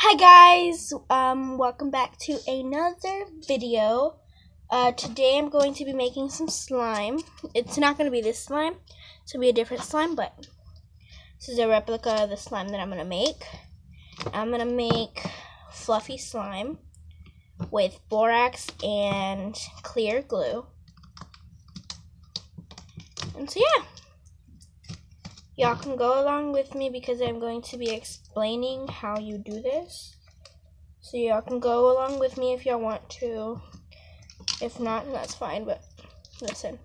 Hi guys, welcome back to another video. Today I'm going to be making some slime. It's not going to be this slime, it's going to be a different slime, but this is a replica of the slime that I'm going to make. I'm going to make fluffy slime with borax and clear glue. And so yeah, y'all can go along with me because I'm going to be explaining how you do this. So y'all can go along with me if y'all want to. If not, that's fine, but listen.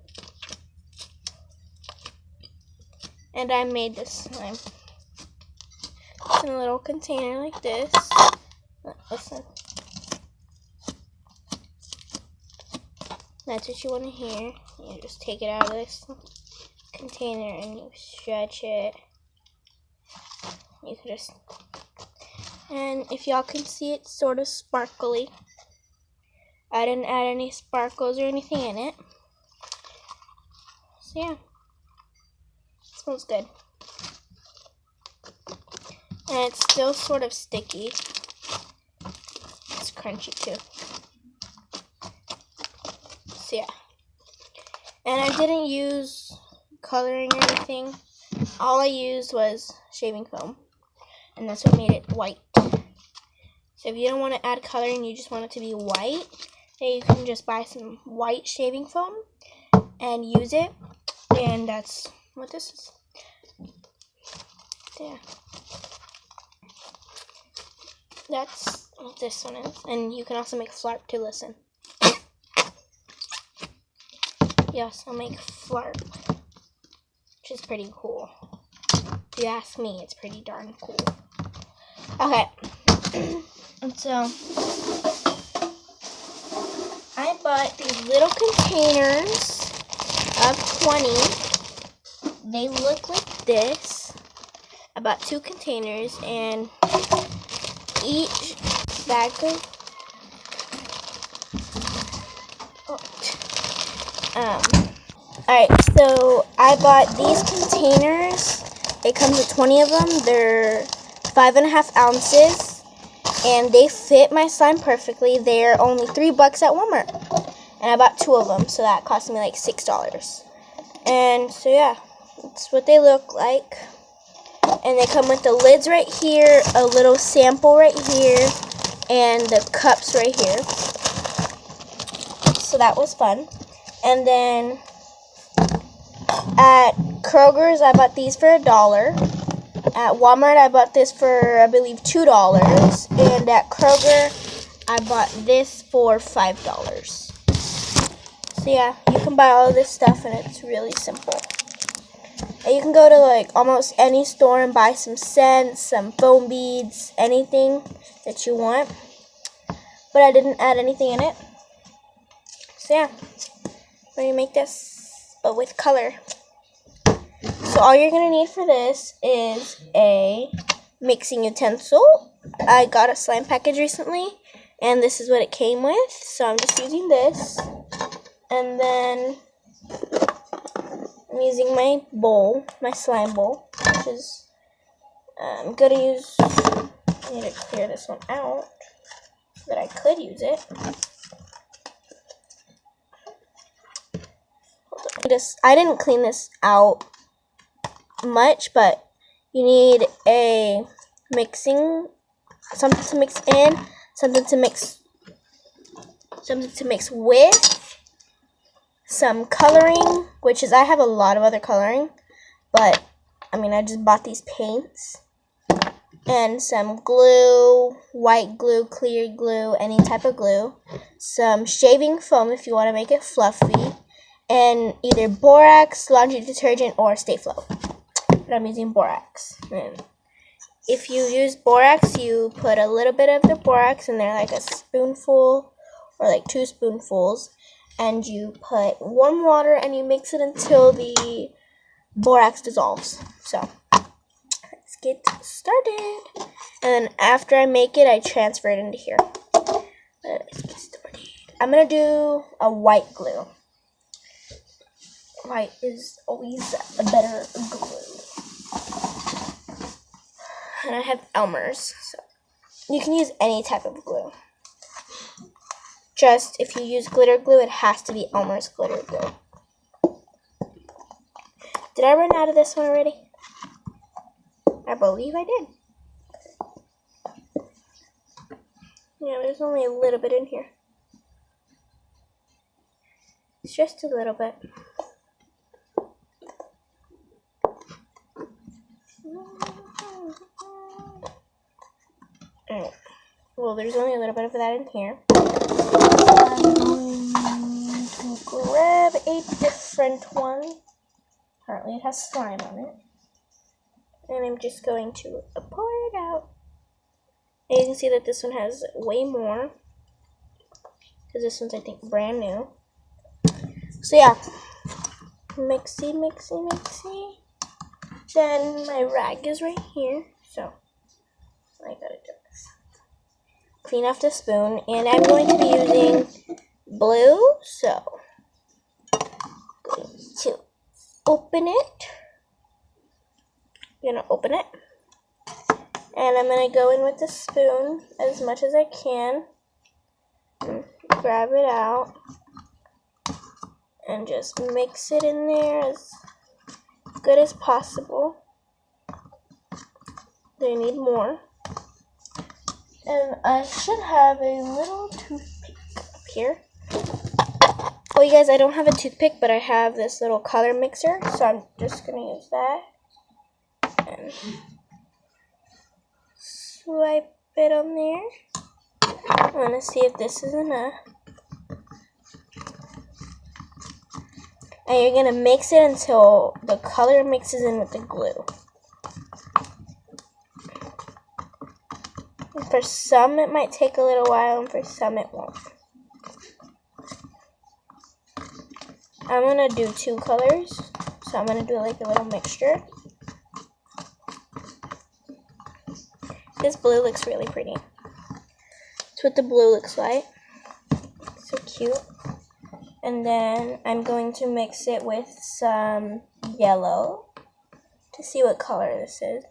And I made this slime. It's in a little container like this. Listen. That's what you want to hear. You just take it out of this container and you stretch it. You can just... And if y'all can see, it's sort of sparkly. I didn't add any sparkles or anything in it. So yeah, it smells good. And it's still sort of sticky. It's crunchy too. So yeah. And I didn't use coloring or anything. All I used was shaving foam. And that's what made it white. So if you don't want to add coloring, you just want it to be white, then you can just buy some white shaving foam and use it. And that's what this is. Yeah. That's what this one is. And you can also make flarp to listen. Yes, I'll make flarp, which is pretty cool. If you ask me, it's pretty darn cool. Okay. And so I bought these little containers of 20. They look like this. I bought 2 containers, and each bag of alright, so I bought these containers. It comes with 20 of them. They're 5.5 ounces, and they fit my slime perfectly. They're only $3 at Walmart, and I bought 2 of them, so that cost me like $6. And so yeah, that's what they look like. And they come with the lids right here, a little sample right here, and the cups right here. So that was fun. And then at Kroger's, I bought these for $1. At Walmart, I bought this for, I believe, $2. And at Kroger, I bought this for $5. So yeah, you can buy all of this stuff, and it's really simple. And you can go to like almost any store and buy some scents, some foam beads, anything that you want. But I didn't add anything in it. So yeah, we're going to make this, but with color. So all you're going to need for this is a mixing utensil. I got a slime package recently, and this is what it came with. So I'm just using this. And then I'm using my bowl, my slime bowl, which is, I'm going to use, I need to clear this one out so that I could use it. I didn't clean this out much, but you need a mixing, something to mix in, something to mix with, some coloring, which is, I have a lot of other coloring, but I mean, I just bought these paints, and some glue, white glue, clear glue, any type of glue, some shaving foam if you want to make it fluffy, and either borax, laundry detergent, or Stay Flow. But I'm using borax. And if you use borax, you put a little bit of the borax in there, like a spoonful or like 2 spoonfuls, and you put warm water and you mix it until the borax dissolves. So let's get started. And then after I make it, I transfer it into here. Let's get started. I'm gonna do a white glue. White is always a better glue. And I have Elmer's. So You can use any type of glue. Just if you use glitter glue, it has to be Elmer's glitter glue. Did I run out of this one already? I believe I did. Yeah, there's only a little bit in here. It's just a little bit. Alright. Well, there's only a little bit of that in here. I'm going to grab a different one. Apparently it has slime on it. And I'm just going to pour it out. And you can see that this one has way more. Because this one's, I think, brand new. So yeah. Mixy, mixy, mixy. Then my rag is right here. So I gotta do this. Clean off the spoon. And I'm going to be using blue. So I'm going to open it. I'm gonna open it. And I'm gonna go in with the spoon as much as I can. And grab it out. And just mix it in there as good as possible. They need more. And I should have a little toothpick up here. Well, you guys, I don't have a toothpick, but I have this little color mixer, so I'm just going to use that. And swipe it on there. I'm going to see if this is enough. And you're going to mix it until the color mixes in with the glue. For some, it might take a little while, and for some, it won't. I'm going to do two colors, so I'm going to do like a little mixture. This blue looks really pretty. That's what the blue looks like. So cute. And then I'm going to mix it with some yellow to see what color this is.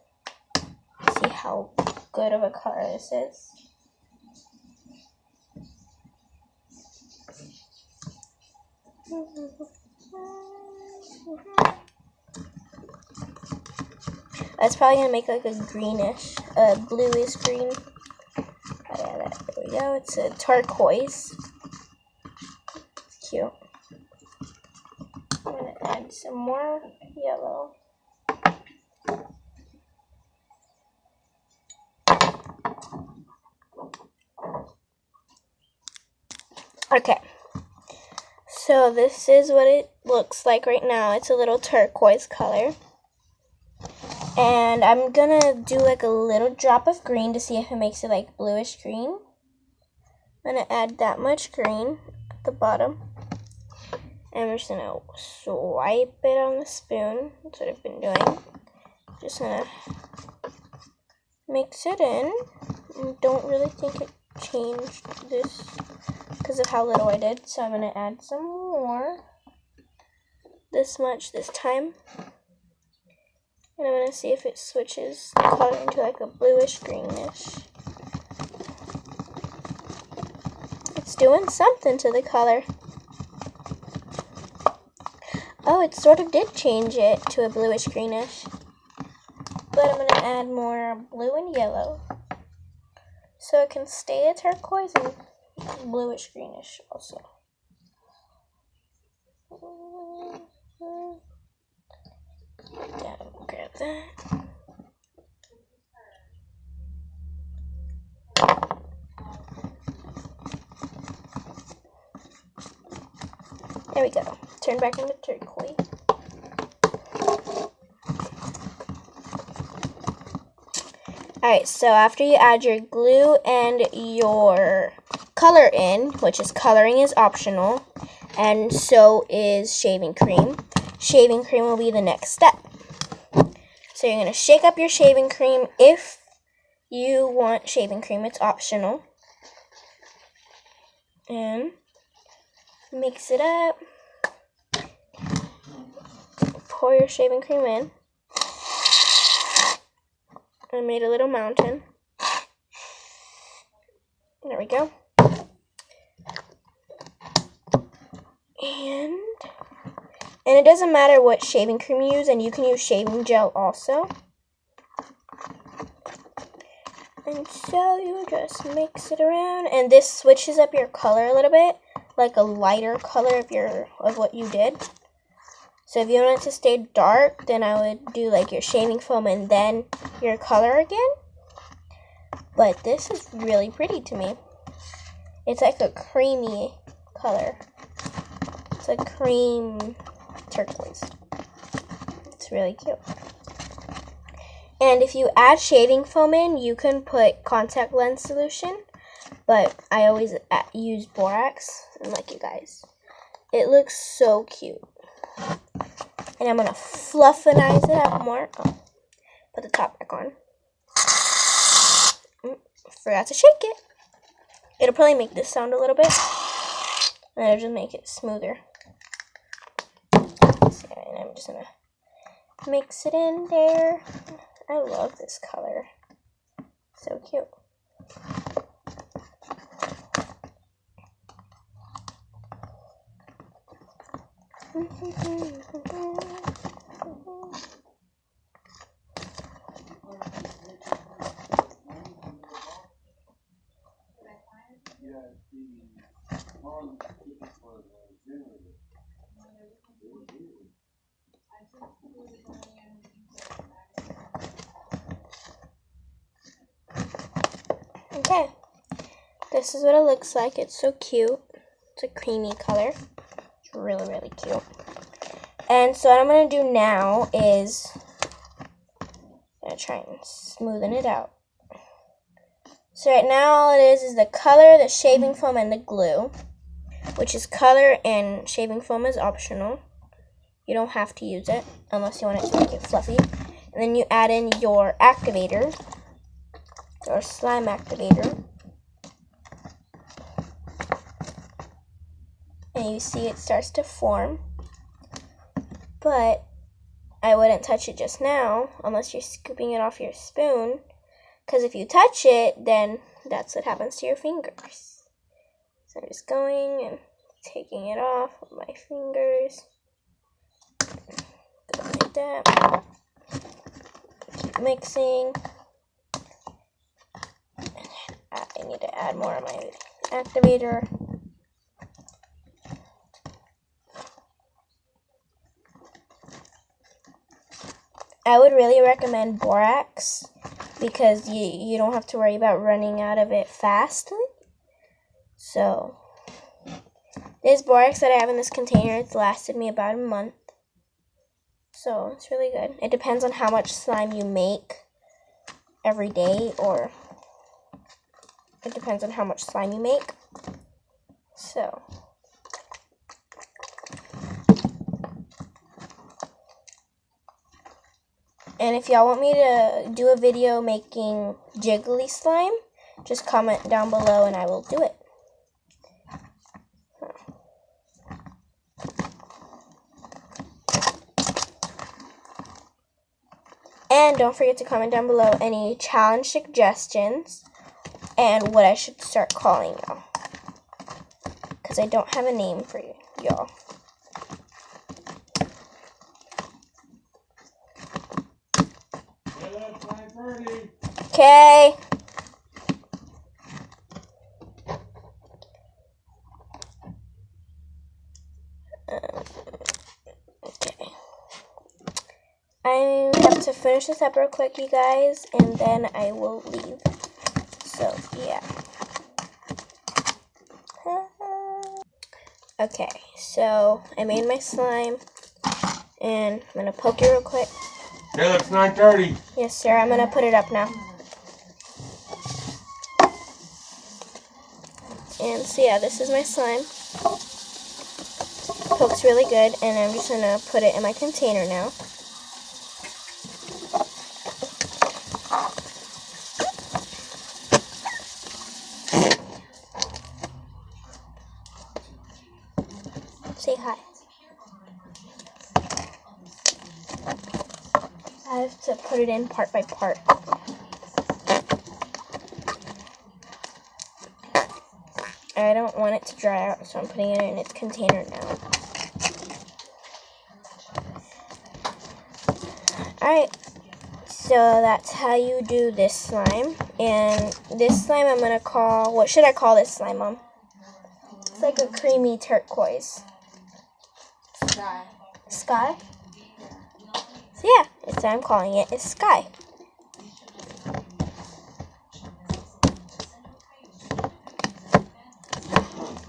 See how good of a color this is. That's probably gonna make like a greenish, bluish green. Oh, yeah, there we go. It's a turquoise. It's cute. I'm gonna add some more yellow. Okay, so this is what it looks like right now. It's a little turquoise color. And I'm gonna do like a little drop of green to see if it makes it like bluish green. I'm gonna add that much green at the bottom. And I'm just gonna swipe it on the spoon. That's what I've been doing. Just gonna mix it in. I don't really think it changed this because of how little I did, so I'm going to add some more, this much this time, and I'm going to see if it switches the color into like a bluish greenish. It's doing something to the color. Oh, it sort of did change it to a bluish greenish, but I'm going to add more blue and yellow so it can stay a turquoise and bluish greenish also. Yeah, grab that. There we go. Turn back into turquoise. Alright, so after you add your glue and your color in, which is coloring is optional, and so is shaving cream. Shaving cream will be the next step. So you're going to shake up your shaving cream. If you want shaving cream, it's optional. And mix it up. Pour your shaving cream in. I made a little mountain. There we go. And it doesn't matter what shaving cream you use, and you can use shaving gel also. And so you just mix it around, and this switches up your color a little bit, like a lighter color of what you did. So if you want it to stay dark, then I would do like your shaving foam and then your color again. But this is really pretty to me. It's like a creamy color. It's a cream turquoise. It's really cute. And if you add shaving foam in, you can put contact lens solution. But I always use borax. And like you guys, it looks so cute. And I'm going to fluffinize it up more. Oh, put the top back on. Forgot to shake it. It'll probably make this sound a little bit. And it'll just make it smoother. So, and I'm just going to mix it in there. I love this color. So cute. Okay, this is what it looks like. It's so cute. It's a creamy color. It's really, really cute. And so what I'm going to do now is I'm going to try and smoothen it out. So right now all it is the color, the shaving foam, and the glue, which is color and shaving foam is optional. You don't have to use it unless you want it to make it fluffy. And then you add in your activator, your slime activator. And you see it starts to form. But I wouldn't touch it just now unless you're scooping it off your spoon. Because if you touch it, then that's what happens to your fingers. So I'm just going and taking it off with my fingers. Go like that. Keep mixing. I need to add more of my activator. I would really recommend borax because you don't have to worry about running out of it fast. So this borax that I have in this container, it's lasted me about a month. So it's really good. It depends on how much slime you make every day, or it depends on how much slime you make. So and if y'all want me to do a video making jiggly slime, just comment down below and I will do it. And don't forget to comment down below any challenge suggestions and what I should start calling y'all. Because I don't have a name for y'all. Okay. Okay. I have to finish this up real quick, you guys, and then I will leave. So, yeah. Okay, so I made my slime, and I'm going to poke it real quick. Yeah, it's 9:30. Yes, sir. I'm going to put it up now. And so, yeah, this is my slime. Pokes really good, and I'm just going to put it in my container now. Say hi. I have to put it in part by part. I don't want it to dry out, so I'm putting it in its container now. Alright, so that's how you do this slime. And this slime I'm going to call, what should I call this slime, Mom? It's like a creamy turquoise. Sky. Sky? So yeah, that's what I'm calling it, is Sky.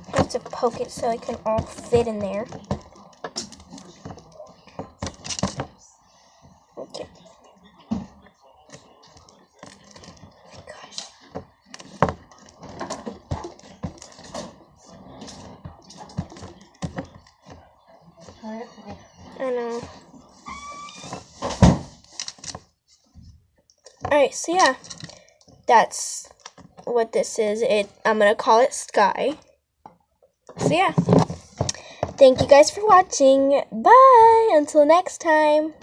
I have to poke it so it can all fit in there. Okay. Gosh. I know. Alright, so yeah. That's what this is. I'm gonna call it Sky. So yeah. Thank you guys for watching. Bye! Until next time.